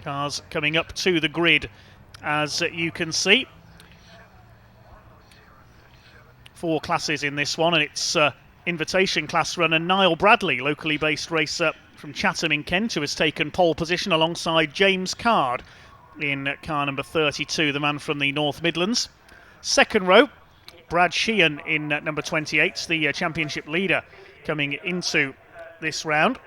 Cars coming up to the grid, as you can see. 4 classes in this one, and it's invitation class runner Niall Bradley, locally based racer from Chatham in Kent, who has taken pole position alongside James Card in car number 32, the man from the North Midlands. Second row, Brad Sheehan in number 28, the championship leader coming into this round,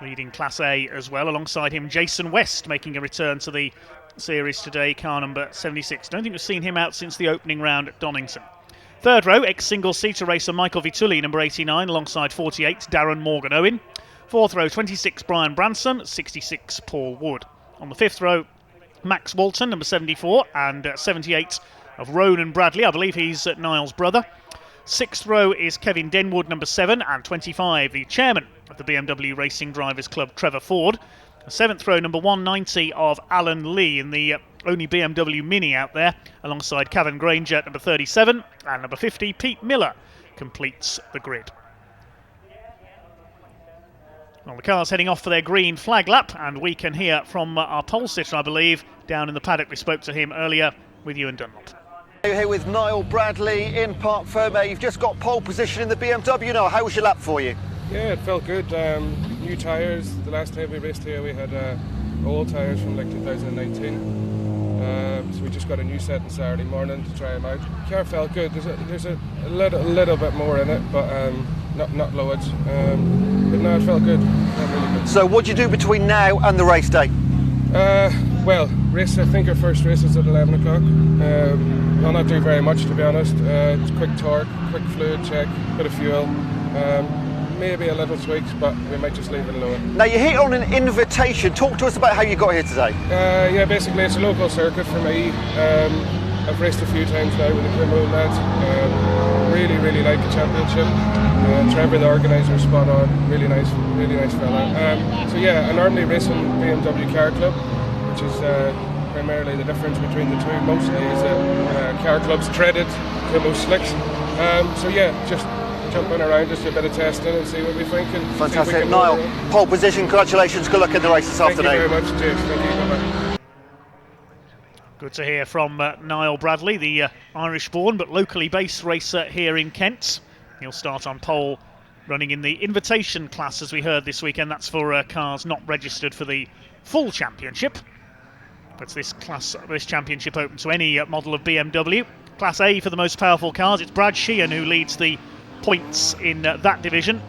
leading Class A as well. Alongside him, Jason West making a return to the series today, car number 76. Don't think we've seen him out since the opening round at Donington. Third row, ex-single-seater racer Michael Vitulli, number 89, alongside 48, Darren Morgan-Owen. Fourth row, 26, Brian Branson, 66, Paul Wood. On the fifth row, Max Walton, number 74, and 78 of Ronan Bradley. I believe he's Niall's brother. Sixth row is Kevin Denwood, number 7, and 25, the chairman of the BMW Racing Drivers Club, Trevor Ford. Seventh row, number 190 of Alan Lee, in the only BMW Mini out there, alongside Cavan Granger, number 37, and number 50, Pete Miller, completes the grid. Well, the car's heading off for their green flag lap, and we can hear from our pole sitter, I believe, down in the paddock. We spoke to him earlier with Ewan Dunlop. Here with Niall Bradley in Parc Fermé. You've just got pole position in the BMW now. How was your lap for you? Yeah, it felt good. New tyres. The last time we raced here we had old tyres from like 2019. So we just got a new set on Saturday morning to try them out. Car felt good. There's a little bit more in it, but not loads. But no, it felt good. Really good. So what do you do between now and the race day? Well, I think our first race is at 11 o'clock. I'll not do very much, to be honest. It's quick torque, quick fluid check, bit of fuel. Maybe a little tweaks, but we might just leave it alone. Now you're here on an invitation. Talk to us about how you got here today. Yeah, basically it's a local circuit for me. I've raced a few times now with the Kumho lads. Really like the championship. Trevor, the organiser, is spot on. Really nice fella. So yeah, I normally race in BMW Car Club, which is primarily the difference between the two. Mostly is that Car Club's treaded Kumho slicks. So yeah, just jumping around, just a bit of testing and see what we think. And fantastic. Niall, pole position, congratulations, good luck in the race this afternoon. Thank you very much, James. Thank you. Bye-bye. Good to hear from Niall Bradley, the Irish-born but locally based racer here in Kent. He'll start on pole, running in the invitation class, as we heard this weekend. That's for cars not registered for the full championship. But this championship open to any model of BMW. Class A for the most powerful cars. It's Brad Sheehan who leads the points in that division,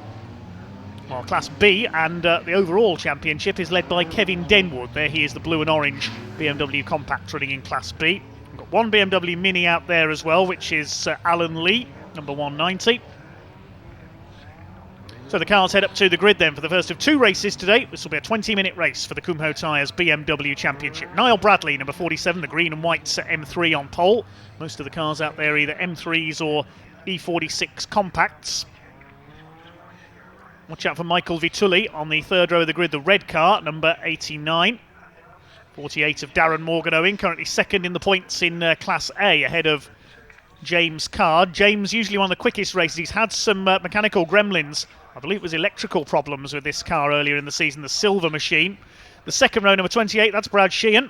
while Class B and the overall championship is led by Kevin Denwood. There he is, the blue and orange BMW Compact running in Class B. We've got one BMW Mini out there as well, which is Alan Lee, number 190. So the cars head up to the grid then for the first of 2 races today. This will be a 20-minute race for the Kumho Tyres BMW Championship. Niall Bradley, number 47, the green and white M3 on pole. Most of the cars out there either M3s or E46 compacts. Watch out for Michael Vitulli on the third row of the grid, the red car, number 89. 48 of Darren Morgan-Owen, currently second in the points in Class A, ahead of James Card. James, usually one of the quickest races. He's had some mechanical gremlins. I believe it was electrical problems with this car earlier in the season, the silver machine. The second row, number 28, that's Brad Sheehan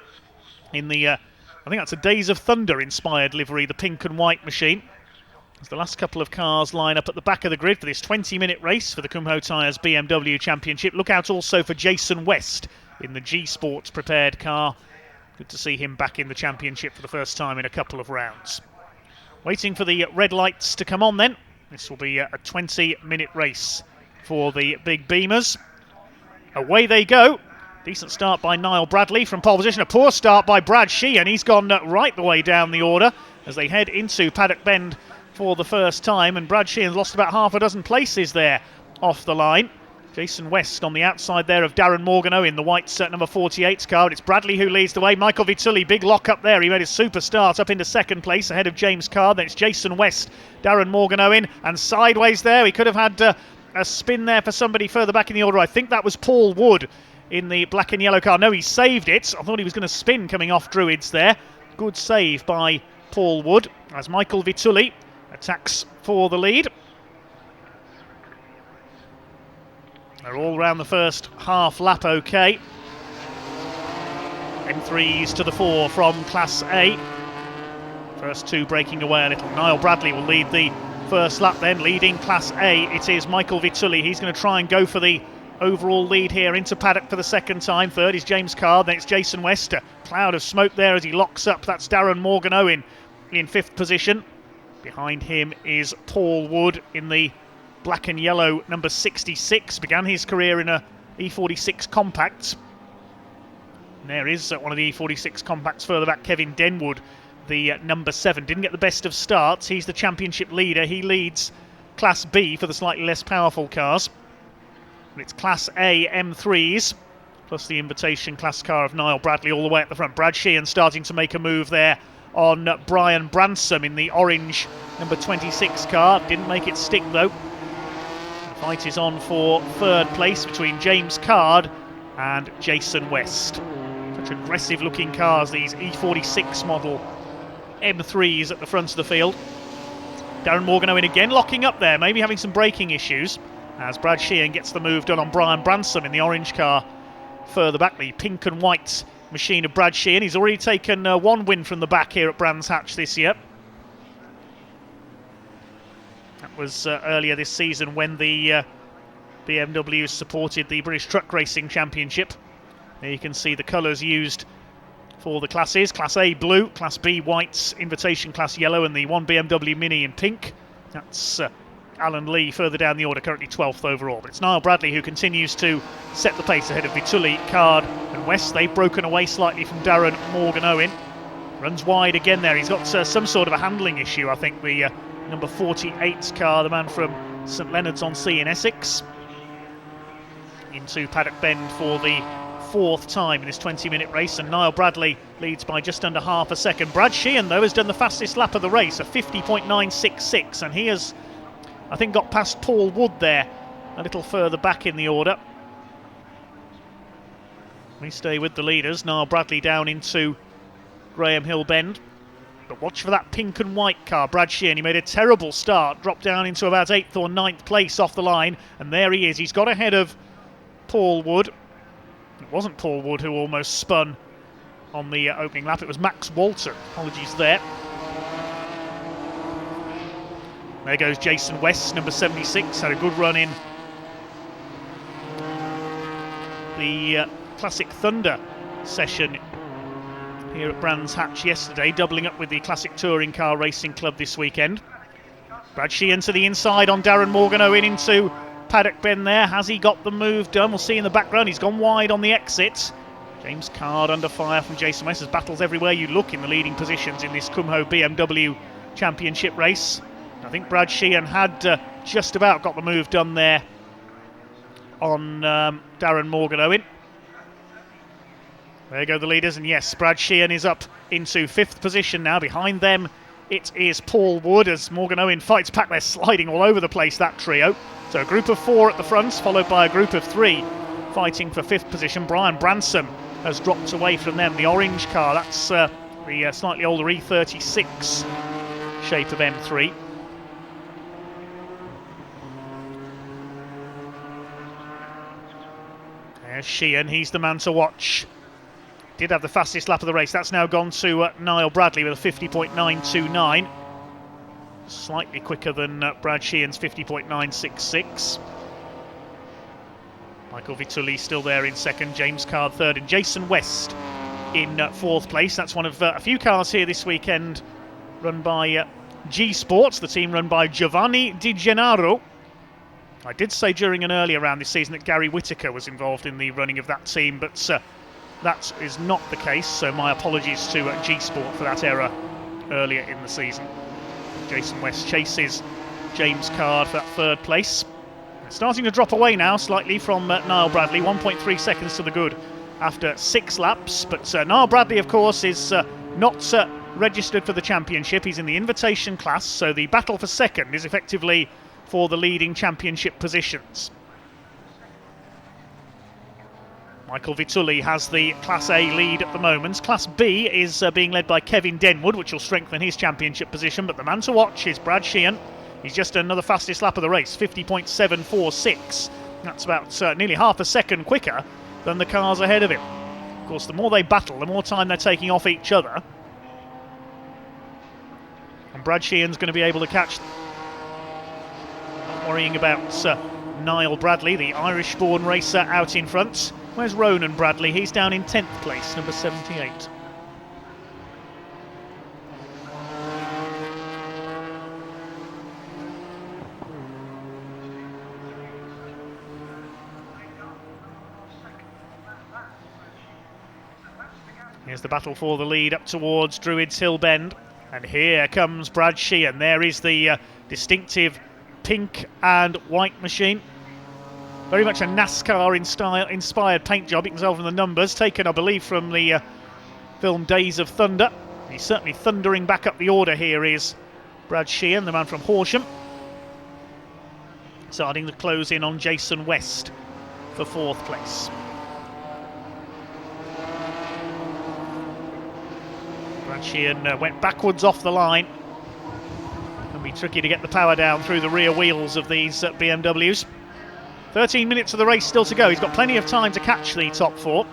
in the, I think that's a Days of Thunder inspired livery, the pink and white machine. As the last couple of cars line up at the back of the grid for this 20-minute race for the Kumho Tyres BMW Championship. Look out also for Jason West in the G Sports prepared car. Good to see him back in the championship for the first time in a couple of rounds. Waiting for the red lights to come on then. This will be a 20-minute race for the big Beamers. Away they go. Decent start by Niall Bradley from pole position. A poor start by Brad Sheehan. He's gone right the way down the order as they head into Paddock Bend for the first time, and Brad Sheehan lost about half a dozen places there off the line. Jason West on the outside there of Darren Morgan-Owen, the white number 48's car. It's Bradley who leads the way. Michael Vitulli, big lock up there. He made a super start up into second place ahead of James Carr. Then it's Jason West, Darren Morgan-Owen, and sideways there. He could have had a spin there for somebody further back in the order. I think that was Paul Wood in the black and yellow car. No, he saved it. I thought he was going to spin coming off Druids there. Good save by Paul Wood as Michael Vitulli attacks for the lead. They're all round the first half lap okay. M3s to the fore from Class A. First two breaking away a little. Niall Bradley will lead the first lap then, leading Class A. It is Michael Vitulli. He's going to try and go for the overall lead here into paddock for the second time. Third is James Card, then it's Jason West. A cloud of smoke there as he locks up. That's Darren Morgan-Owen in fifth position. Behind him is Paul Wood in the black and yellow number 66. Began his career in a E46 compact. And there is one of the E46 compacts further back, Kevin Denwood, the number 7. Didn't get the best of starts. He's the championship leader. He leads Class B for the slightly less powerful cars. But it's Class A M3s, plus the invitation class car of Niall Bradley all the way at the front. Brad Sheehan starting to make a move there on Brian Bransom in the orange number 26 car. Didn't make it stick though. The fight is on for third place between James Card and Jason West. Such aggressive looking cars, these E46 model M3s at the front of the field. Darren Morgan-Owen again locking up there, maybe having some braking issues, as Brad Sheehan gets the move done on Brian Bransom in the orange car further back. The pink and white machine of Brad Sheehan. He's already taken one win from the back here at Brands Hatch this year. That was earlier this season when the BMW supported the British Truck Racing Championship. There you can see the colours used for the classes. Class A blue, Class B whites, invitation class yellow, and the one BMW Mini in pink. That's Alan Lee further down the order, currently 12th overall. But it's Niall Bradley who continues to set the pace ahead of Vitulli, Card and West. They've broken away slightly from Darren Morgan-Owen. Runs wide again there. He's got some sort of a handling issue, I think, the number 48 car, the man from St Leonards-on-Sea in Essex. Into Paddock Bend for the fourth time in this 20-minute race, and Niall Bradley leads by just under half a second. Brad Sheehan, though, has done the fastest lap of the race, a 50.966, and he has, I think, got past Paul Wood there, a little further back in the order. We stay with the leaders. Niall Bradley down into Graham Hill Bend. But watch for that pink and white car, Brad Sheehan. He made a terrible start, dropped down into about 8th or 9th place off the line, and there he is. He's got ahead of Paul Wood. It wasn't Paul Wood who almost spun on the opening lap. It was Max Walter. Apologies there. There goes Jason West, number 76. Had a good run in the Classic Thunder session here at Brands Hatch yesterday, doubling up with the Classic Touring Car Racing Club this weekend. Brad Sheehan to the inside on Darren Morgan-Owen into Paddock Bend there. Has he got the move done? We'll see in the background. He's gone wide on the exit. James Card under fire from Jason West. There's battles everywhere you look in the leading positions in this Kumho BMW Championship race. I think Brad Sheehan had just about got the move done there on Darren Morgan-Owen. There go the leaders, and yes, Brad Sheehan is up into 5th position now. Behind them it is Paul Wood as Morgan-Owen fights back. They're sliding all over the place, that trio. So a group of 4 at the front, followed by a group of 3 fighting for 5th position. Brian Bransom has dropped away from them. The orange car, that's the slightly older E36 shape of M3. There's Sheehan, he's the man to watch. Did have the fastest lap of the race. That's now gone to Niall Bradley with a 50.929. Slightly quicker than Brad Sheehan's 50.966. Michael Vitulli still there in second, James Card third, and Jason West in 4th place. That's one of a few cars here this weekend run by G Sports, the team run by Giovanni Di Gennaro. I did say during an earlier round this season that Gary Whittaker was involved in the running of that team, but that is not the case, so my apologies to G Sport for that error earlier in the season. Jason West chases James Card for that 3rd place. They're starting to drop away now slightly from Niall Bradley, 1.3 seconds to the good after 6 laps. But Niall Bradley, of course, is not registered for the championship. He's in the invitation class, so the battle for second is effectively for the leading championship positions. Michael Vitulli has the Class A lead at the moment. Class B is being led by Kevin Denwood, which will strengthen his championship position. But the man to watch is Brad Sheehan. He's just another fastest lap of the race, 50.746. That's about nearly half a second quicker than the cars ahead of him. Of course, the more they battle, the more time they're taking off each other. And Brad Sheehan's going to be able to catch them. Not worrying about Niall Bradley, the Irish-born racer, out in front. Where's Ronan Bradley? He's down in 10th place, number 78. Here's the battle for the lead up towards Druids Hill Bend. And here comes Brad Sheehan. There is the distinctive pink and white machine. Very much a NASCAR-inspired paint job. You can tell from the numbers, taken, I believe, from the film Days of Thunder. He's certainly thundering back up the order here is Brad Sheehan, the man from Horsham. Starting to close in on Jason West for 4th place. Brad Sheehan went backwards off the line. It'll be tricky to get the power down through the rear wheels of these BMWs. 13 minutes of the race still to go. He's got plenty of time to catch the top 4.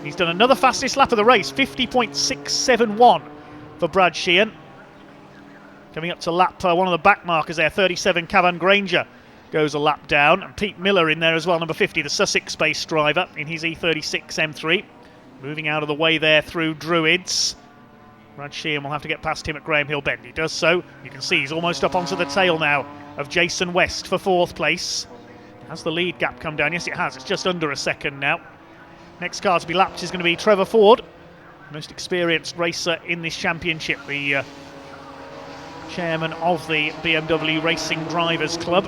He's done another fastest lap of the race, 50.671 for Brad Sheehan. Coming up to lap one of the back markers there, 37, Cavan Granger goes a lap down. And Pete Miller in there as well, number 50, the Sussex-based driver in his E36 M3. Moving out of the way there through Druids. Brad Sheehan will have to get past him at Graham Hill Bend. He does so. You can see he's almost up onto the tail now of Jason West for 4th place. Has the lead gap come down? Yes, it has. It's just under a second now. Next car to be lapped is going to be Trevor Ford, most experienced racer in this championship, the chairman of the BMW Racing Drivers Club.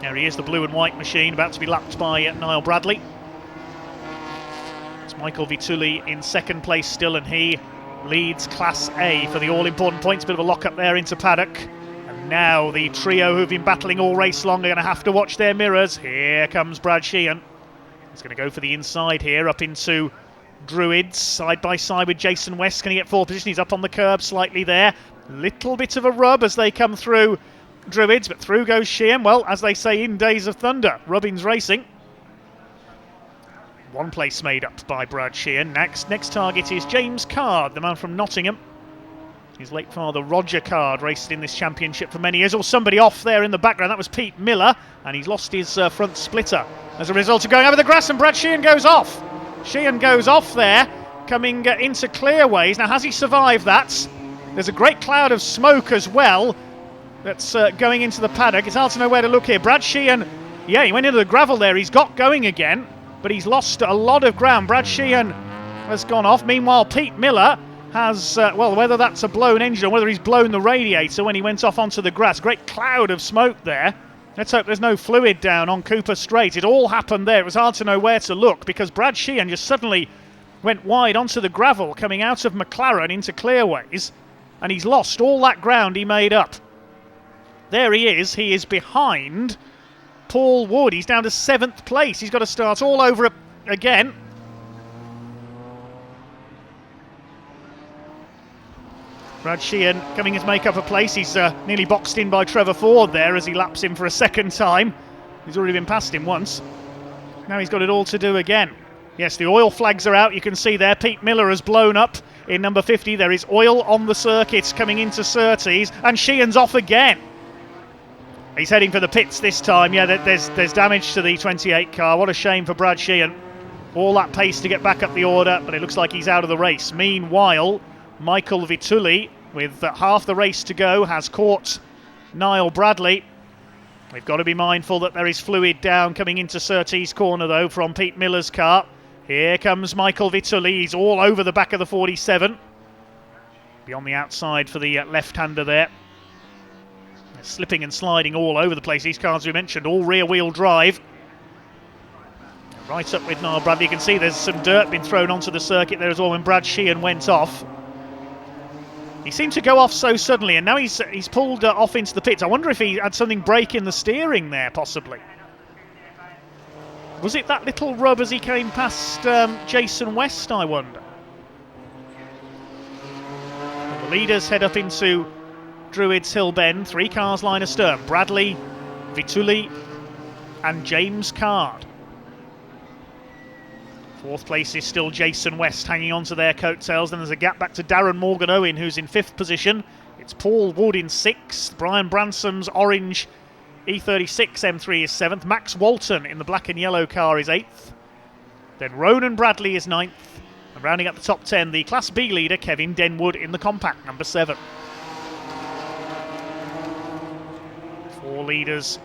There he is, the blue and white machine, about to be lapped by Niall Bradley. It's Michael Vitulli in 2nd place still, and he leads Class A for the all-important points. Bit of a lock-up there into paddock. Now the trio who've been battling all race long are going to have to watch their mirrors. Here comes Brad Sheehan. He's going to go for the inside here, up into Druids, side by side with Jason West. Can he get 4th position? He's up on the curb slightly there. Little bit of a rub as they come through Druids, but through goes Sheehan. Well, as they say in Days of Thunder, Rubbins Racing. 1 place made up by Brad Sheehan. Next target is James Card, the man from Nottingham. His late father, Roger Card, raced in this championship for many years. Or somebody off there in the background, that was Pete Miller, and he's lost his front splitter as a result of going over the grass, and Brad Sheehan goes off. Sheehan goes off there, coming into clearways. Now, has he survived that? There's a great cloud of smoke as well that's going into the paddock. It's hard to know where to look here. Brad Sheehan, yeah, he went into the gravel there. He's got going again, but he's lost a lot of ground. Brad Sheehan has gone off. Meanwhile, Pete Miller has, well, whether that's a blown engine or whether he's blown the radiator when he went off onto the grass. Great cloud of smoke there. Let's hope there's no fluid down on Cooper Straight. It all happened there. It was hard to know where to look because Brad Sheehan just suddenly went wide onto the gravel coming out of McLaren into clearways, and he's lost all that ground he made up. There he is. He is behind Paul Wood. He's down to 7th place. He's got to start all over again. Brad Sheehan coming to make up a place. He's nearly boxed in by Trevor Ford there as he laps him for a 2nd time. He's already been past him once. Now he's got it all to do again. Yes, the oil flags are out. You can see there Pete Miller has blown up in number 50. There is oil on the circuit coming into Surtees, and Sheehan's off again. He's heading for the pits this time. Yeah, there's damage to the 28 car. What a shame for Brad Sheehan. All that pace to get back up the order, but it looks like he's out of the race. Meanwhile, Michael Vitulli, with half the race to go, has caught Niall Bradley. We've got to be mindful that there is fluid down coming into Surtees corner, though, from Pete Miller's car. Here comes Michael Vitulli. He's all over the back of the 47. Be on the outside for the left-hander there. They're slipping and sliding all over the place. These cars we mentioned, all rear-wheel drive. Right up with Niall Bradley. You can see there's some dirt been thrown onto the circuit there as well when Brad Sheehan went off. He seemed to go off so suddenly, and now he's pulled off into the pits. I wonder if he had something break in the steering there, possibly. Was it that little rub as he came past Jason West, I wonder? And the leaders head up into Druids Hill Bend. 3 cars line astern. Bradley, Vitulli and James Card. Fourth place is still Jason West hanging on to their coattails. Then there's a gap back to Darren Morgan-Owen, who's in 5th position. It's Paul Wood in 6th. Brian Bransom's orange E36 M3 is 7th. Max Walton in the black and yellow car is 8th. Then Ronan Bradley is 9th. And rounding up the top 10, the Class B leader, Kevin Denwood, in the compact, number 7. 4 leaders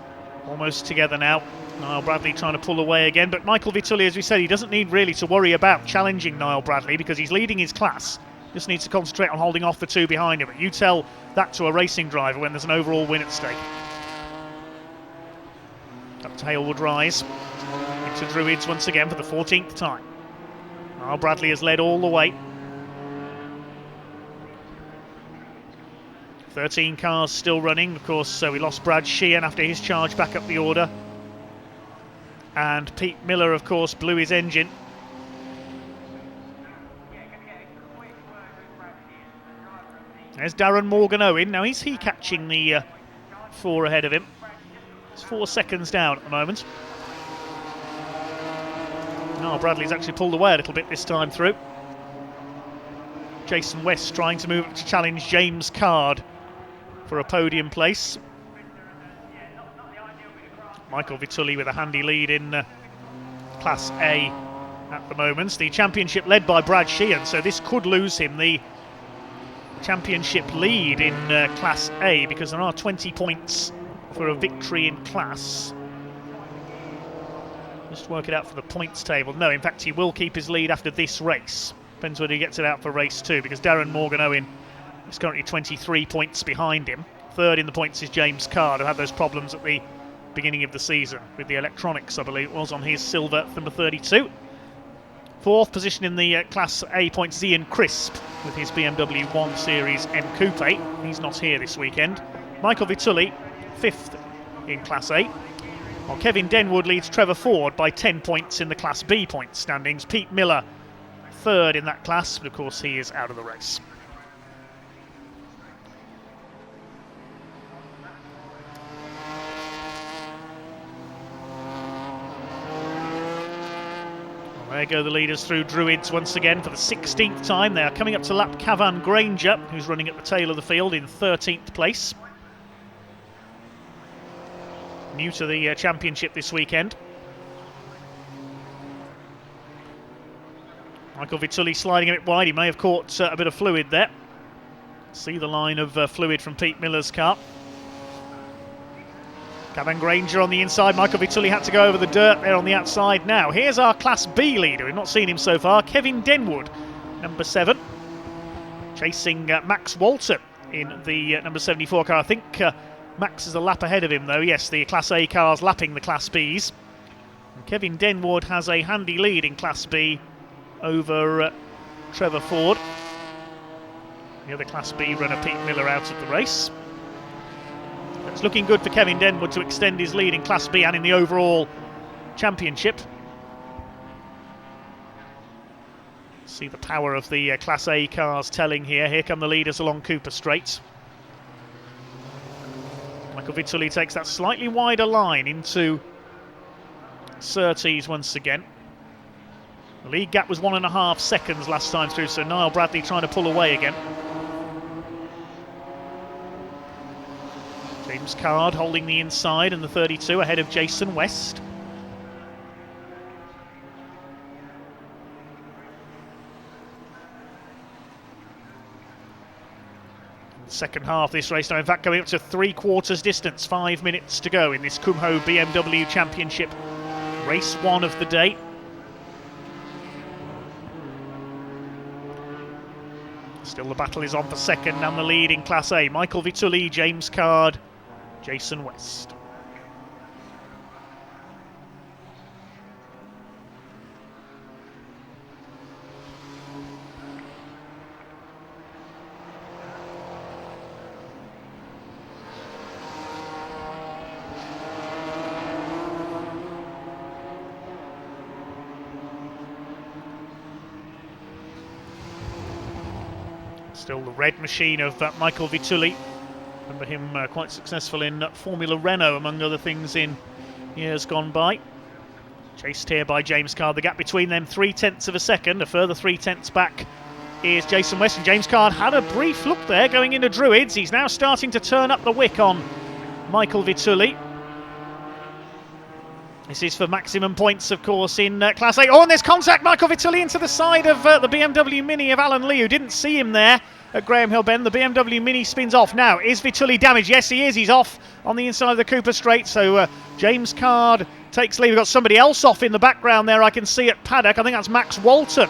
almost together now. Niall Bradley trying to pull away again, but Michael Vitulli, as we said, he doesn't need really to worry about challenging Niall Bradley because he's leading his class. Just needs to concentrate on holding off the 2 behind him. But you tell that to a racing driver when there's an overall win at stake. Up to Halewood Rise, into Druids once again for the 14th time. Niall Bradley has led all the way. 13 cars still running. Of course, we lost Brad Sheehan after his charge back up the order. And Pete Miller, of course, blew his engine. There's Darren Morgan-Owen. Now, is he catching the 4 ahead of him? It's 4 seconds down at the moment. Niall Bradley's actually pulled away a little bit this time through. Jason West trying to move up to challenge James Card for a podium place. Michael Vitulli with a handy lead in Class A at the moment. The championship led by Brad Sheehan, so this could lose him the championship lead in Class A because there are 20 points for a victory in class. Just work it out for the points table. No, in fact, he will keep his lead after this race. Depends whether he gets it out for race 2 because Darren Morgan-Owen is currently 23 points behind him. Third in the points is James Card, who had those problems at the beginning of the season with the electronics, I believe it was, on his silver number 32. Fourth position in the Class A points is Ian Crisp with his BMW 1 Series M Coupe. He's not here this weekend. Michael Vitulli, 5th in Class A. While Kevin Denwood leads Trevor Ford by 10 points in the Class B points standings. Pete Miller, 3rd in that class, but of course he is out of the race. There go the leaders through Druids once again for the 16th time. They are coming up to lap Cavan Granger, who's running at the tail of the field in 13th place. New to the championship this weekend. Michael Vitulli sliding a bit wide. He may have caught a bit of fluid there. See the line of fluid from Pete Miller's car. Cavan Granger on the inside. Michael Vitulli had to go over the dirt there on the outside now. Here's our Class B leader. We've not seen him so far. Kevin Denwood, number 7. Chasing Max Walton in the number 74 car. I think Max is a lap ahead of him though. Yes, the Class A cars lapping the Class Bs. And Kevin Denwood has a handy lead in Class B over Trevor Ford. The other Class B runner, Pete Miller, out of the race. It's looking good for Kevin Denwood to extend his lead in Class B and in the overall championship. See the power of the Class A cars telling here. Here come the leaders along Cooper Straight. Michael Vitulli takes that slightly wider line into Surtees once again. The lead gap was 1.5 seconds last time through, so Niall Bradley trying to pull away again. James Card holding the inside and the 32 ahead of Jason West. The second half of this race now, in fact, coming up to 3/4 distance, 5 minutes to go in this Kumho BMW Championship, race 1 of the day. Still the battle is on for second and the lead in Class A. Michael Vitulli, James Card, Jason West. Still the red machine of Michael Vitulli. Remember him quite successful in Formula Renault, among other things, in years gone by. Chased here by James Card. The gap between them 0.3 of a second. A further 0.3 back is Jason West. And James Card had a brief look there going into Druids. He's now starting to turn up the wick on Michael Vitulli. This is for maximum points, of course, in Class A. Oh, and there's contact. Michael Vitulli into the side of the BMW Mini of Alan Lee, who didn't see him there at Graham Hill Bend. The BMW Mini spins off. Now, is Vitulli damaged? Yes, he is. He's off on the inside of the Cooper Straight. So James Card takes leave. We've got somebody else off in the background there, I can see at paddock. I think that's Max Walton.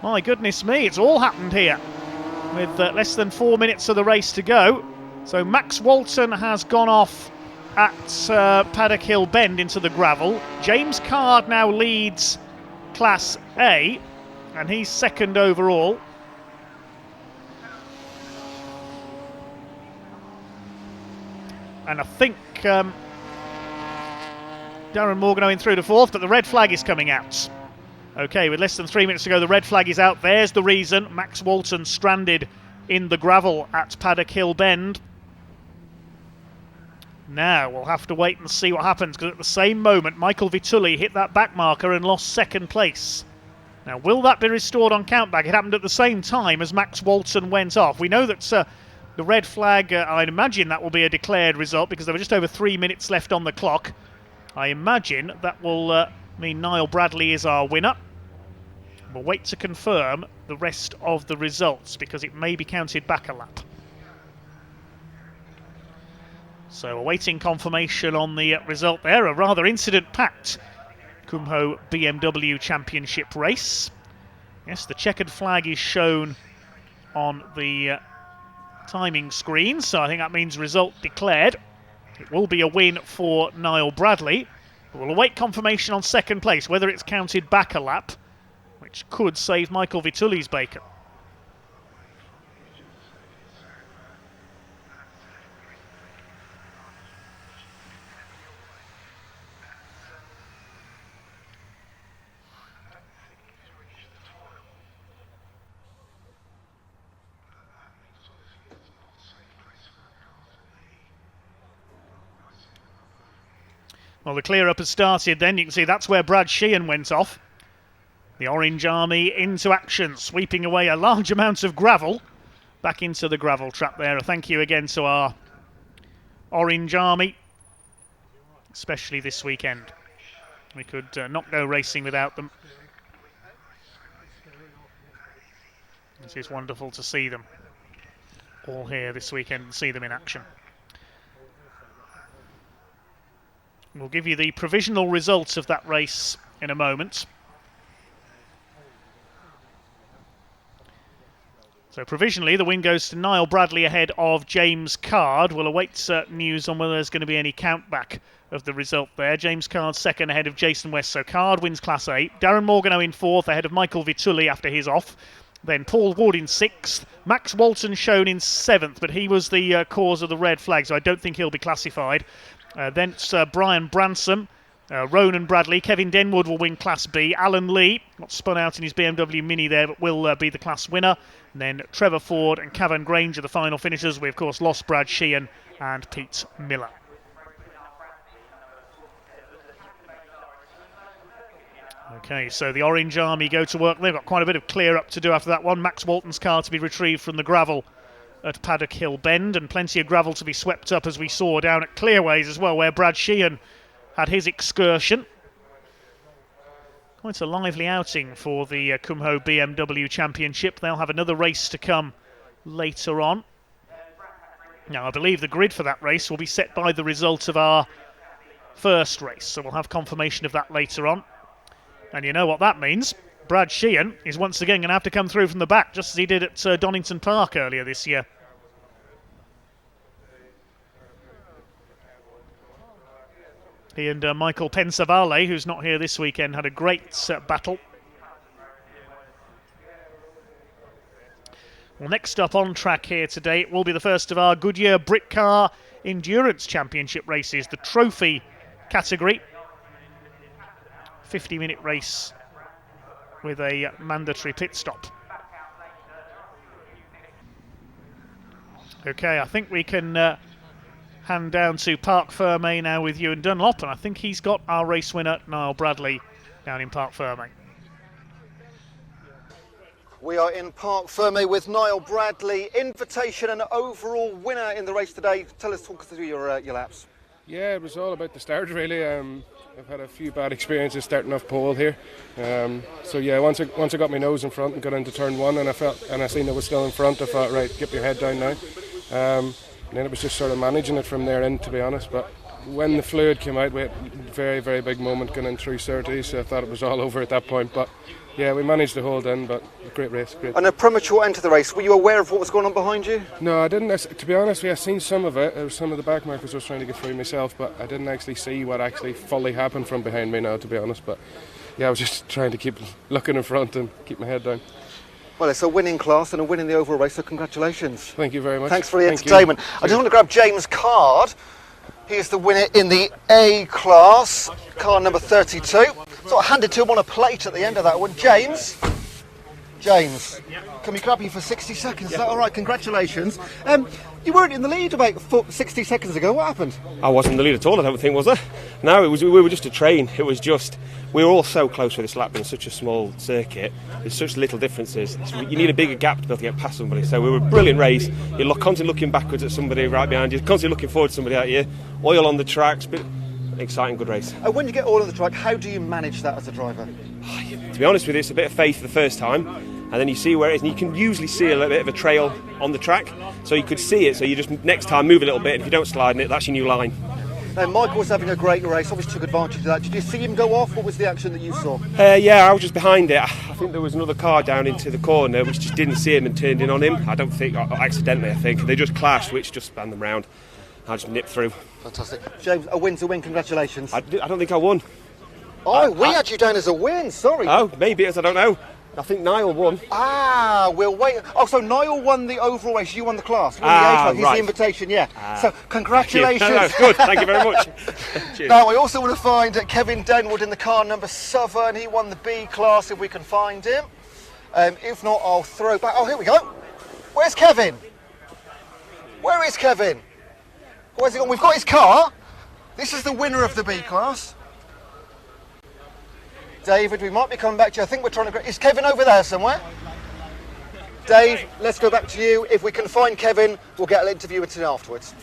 My goodness me, it's all happened here with less than 4 minutes of the race to go. So Max Walton has gone off at Paddock Hill Bend into the gravel. James Card now leads Class A, and he's second overall. And I think Darren Morgan in through to fourth, but the red flag is coming out. Okay, with less than 3 minutes to go, the red flag is out. There's the reason. Max Walton stranded in the gravel at Paddock Hill Bend. Now we'll have to wait and see what happens, because at the same moment Michael Vitulli hit that back marker and lost second place. Now will that be restored on countback? It happened at the same time as Max Walton went off. We know that the red flag, I'd imagine that will be a declared result, because there were just over 3 minutes left on the clock. I imagine that will mean Niall Bradley is our winner. We'll wait to confirm the rest of the results, because it may be counted back a lap. So awaiting confirmation on the result there. A rather incident-packed Kumho BMW Championship race. Yes, the checkered flag is shown on the timing screen, so I think that means result declared. It will be a win for Niall Bradley. We'll await confirmation on second place, whether it's counted back a lap, which could save Michael Vitulli's bacon. Well, the clear-up has started then. You can see that's where Brad Sheehan went off. The Orange Army into action, sweeping away a large amount of gravel back into the gravel trap there. A thank you again to our Orange Army, especially this weekend. We could not go racing without them. It is wonderful to see them all here this weekend and see them in action. We'll give you the provisional results of that race in a moment. So provisionally, the win goes to Niall Bradley ahead of James Card. We'll await news on whether there's going to be any countback of the result there. James Card second ahead of Jason West, so Card wins Class A. Darren Morgano in fourth ahead of Michael Vitulli after his off. Then Paul Ward in sixth. Max Walton shown in seventh, but he was the cause of the red flag, so I don't think he'll be classified. Then it's Brian Bransom, Ronan Bradley, Kevin Denwood will win Class B. Alan Lee, got spun out in his BMW Mini there, but will be the class winner. And then Trevor Ford and Cavan Grange are the final finishers. We, of course, lost Brad Sheehan and Pete Miller. Okay, so the Orange Army go to work. They've got quite a bit of clear up to do after that one. Max Walton's car to be retrieved from the gravel at Paddock Hill Bend, and plenty of gravel to be swept up, as we saw down at Clearways as well, where Brad Sheehan had his excursion. Quite a lively outing for the Kumho BMW Championship. They'll have another race to come later on. Now, I believe the grid for that race will be set by the result of our first race, so we'll have confirmation of that later on. And you know what that means. Brad Sheehan is once again going to have to come through from the back, just as he did at Donington Park earlier this year. He and Michael Pensavale, who's not here this weekend, had a great battle. Well, next up on track here today, it will be the first of our Goodyear Brick Car Endurance Championship races, the trophy category. 50-minute race with a mandatory pit stop. Okay, I think we can Hand down to Parc Ferme now with Ewan Dunlop, and I think he's got our race winner, Niall Bradley, down in Parc Ferme. We are in Parc Ferme with Niall Bradley, invitation and overall winner in the race today. Talk us through your laps. Yeah, it was all about the start really. I've had a few bad experiences starting off pole here. So yeah, once I got my nose in front and got into turn one, and I seen it was still in front, I thought, right, get your head down now. And then it was just sort of managing it from there in, to be honest. But when the fluid came out, we had a very, very big moment going in through Surtees, so I thought it was all over at that point. But yeah, we managed to hold in, but great race, great. And a premature end to the race. Were you aware of what was going on behind you? No, I didn't. To be honest, I've seen some of it. There was some of the back markers I was trying to get through myself, but I didn't actually see what actually fully happened from behind me now, to be honest. But yeah, I was just trying to keep looking in front and keep my head down. Well, it's a winning class and a win in the overall race, so congratulations. Thank you very much. Thanks for the entertainment. I just want to grab James' card. He is the winner in the A class, car number 32. So I handed to him on a plate at the end of that one. James, can we grab you for 60 seconds? Is that all right? Congratulations. You weren't in the lead about 60 seconds ago. What happened? I wasn't in the lead at all, I don't think, was I? No, we were just a train. It was just, we were all so close for this lap in such a small circuit. There's such little differences. You need a bigger gap to be able to get past somebody. So we were a brilliant race. You're constantly looking backwards at somebody right behind you, constantly looking forward to somebody out here. Oil on the tracks, but exciting, good race. And when you get oil on the track, how do you manage that as a driver? To be honest with you, it's a bit of faith the first time, and then you see where it is, and you can usually see a little bit of a trail on the track, so you could see it, so you just next time move a little bit, and if you don't slide in it, that's your new line. Now, Michael was having a great race, obviously took advantage of that. Did you see him go off? What was the action that you saw? Yeah, I was just behind it. I think there was another car down into the corner which just didn't see him and turned in on him. I don't think, accidentally I think, they just clashed, which just spanned them round. I just nipped through. Fantastic. James, a win's a win, congratulations. I don't think I won. Oh, we had you down as a win, sorry. Oh, maybe it is, I don't know. I think Niall won. Ah, we'll wait. Oh, so Niall won the overall race, you won the class. Won the A class. He's right. the invitation, yeah. So, congratulations. No, that's good, thank you very much. Cheers. Now, we also want to find Kevin Denwood in the car number 7. He won the B class, if we can find him. If not, I'll throw back. Oh, here we go. Where's Kevin? Where is Kevin? Where's he gone? We've got his car. This is the winner of the B class. David, we might be coming back to you. I think we're trying to... Is Kevin over there somewhere? Dave, let's go back to you. If we can find Kevin, we'll get an interview with him afterwards.